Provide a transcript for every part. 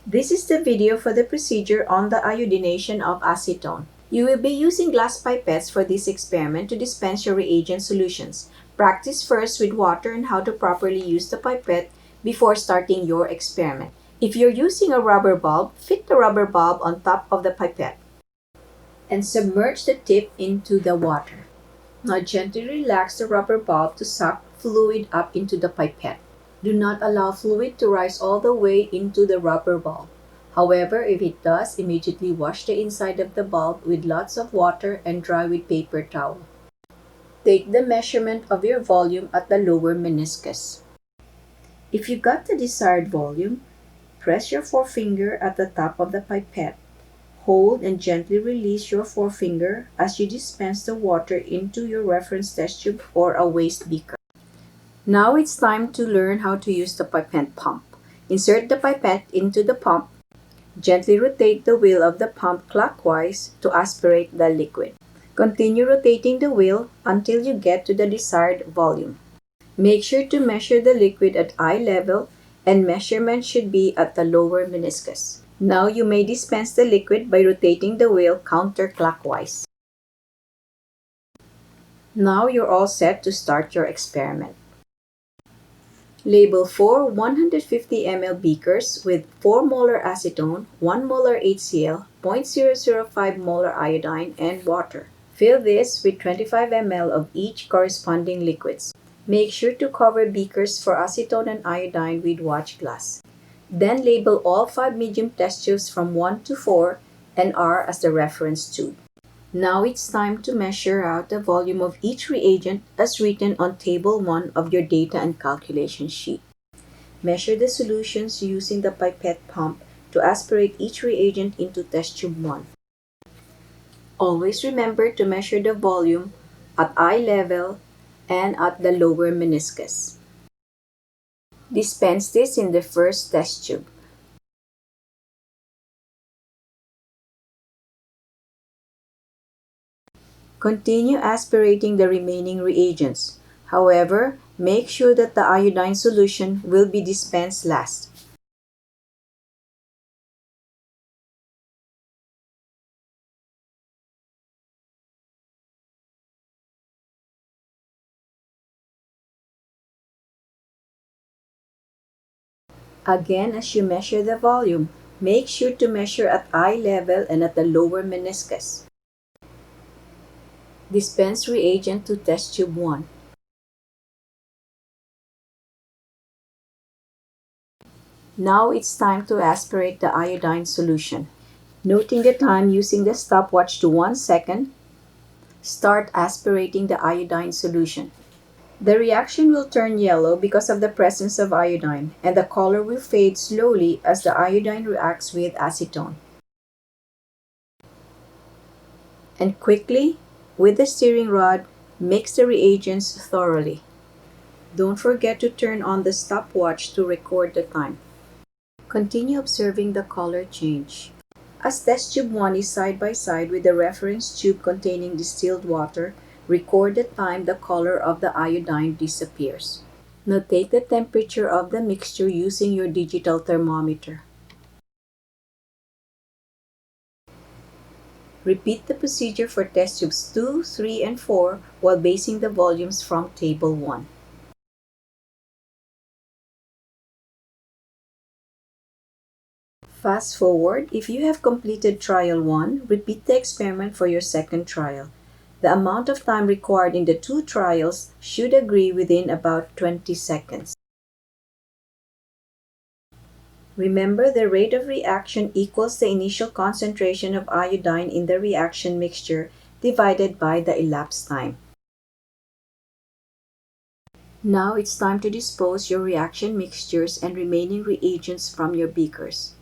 This is the video for the procedure on the iodination of acetone. You will be using glass pipettes for this experiment to dispense your reagent solutions. Practice first with water and how to properly use the pipette before starting your experiment. If you're using a rubber bulb, fit the rubber bulb on top of the pipette and submerge the tip into the water. Now gently relax the rubber bulb to suck fluid up into the pipette. Do not allow fluid to rise all the way into the rubber bulb. However, if it does, immediately wash the inside of the bulb with lots of water and dry with paper towel. Take the measurement of your volume at the lower meniscus. If you got the desired volume, press your forefinger at the top of the pipette. Hold and gently release your forefinger as you dispense the water into your reference test tube or a waste beaker. Now it's time to learn how to use the pipette pump. Insert the pipette into the pump. Gently rotate the wheel of the pump clockwise to aspirate the liquid. Continue rotating the wheel until you get to the desired volume. Make sure to measure the liquid at eye level, and measurement should be at the lower meniscus. Now you may dispense the liquid by rotating the wheel counterclockwise. Now you're all set to start your experiment. Label 4 150 ml beakers with 4 molar acetone, 1 molar HCl, 0.005 molar iodine, and water. Fill this with 25 ml of each corresponding liquids. Make sure to cover beakers for acetone and iodine with watch glass. Then label all 5 medium test tubes from 1 to 4 and R as the reference tube. Now it's time to measure out the volume of each reagent as written on Table 1 of your data and calculation sheet. Measure the solutions using the pipette pump to aspirate each reagent into test tube 1. Always remember to measure the volume at eye level and at the lower meniscus. Dispense this in the first test tube. Continue aspirating the remaining reagents. However, make sure that the iodine solution will be dispensed last. Again, as you measure the volume, make sure to measure at eye level and at the lower meniscus. Dispense reagent to test tube 1. Now it's time to aspirate the iodine solution. Noting the time using the stopwatch to 1 second, start aspirating the iodine solution. The reaction will turn yellow because of the presence of iodine, and the color will fade slowly as the iodine reacts with acetone. And quickly, with the stirring rod, mix the reagents thoroughly. Don't forget to turn on the stopwatch to record the time. Continue observing the color change. As test tube 1 is side by side with the reference tube containing distilled water, record the time the color of the iodine disappears. Notate the temperature of the mixture using your digital thermometer. Repeat the procedure for test tubes 2, 3, and 4 while basing the volumes from Table 1. Fast forward, if you have completed trial 1, repeat the experiment for your second trial. The amount of time required in the 2 trials should agree within about 20 seconds. Remember, the rate of reaction equals the initial concentration of iodine in the reaction mixture divided by the elapsed time. Now it's time to dispose your reaction mixtures and remaining reagents from your beakers.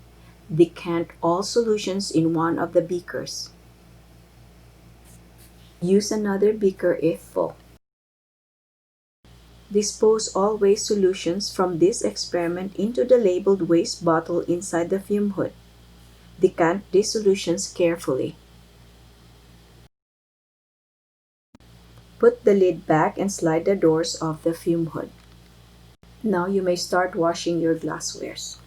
Decant all solutions in one of the beakers. Use another beaker if full. Dispose all waste solutions from this experiment into the labeled waste bottle inside the fume hood. Decant these solutions carefully. Put the lid back and slide the doors of the fume hood. Now you may start washing your glasswares.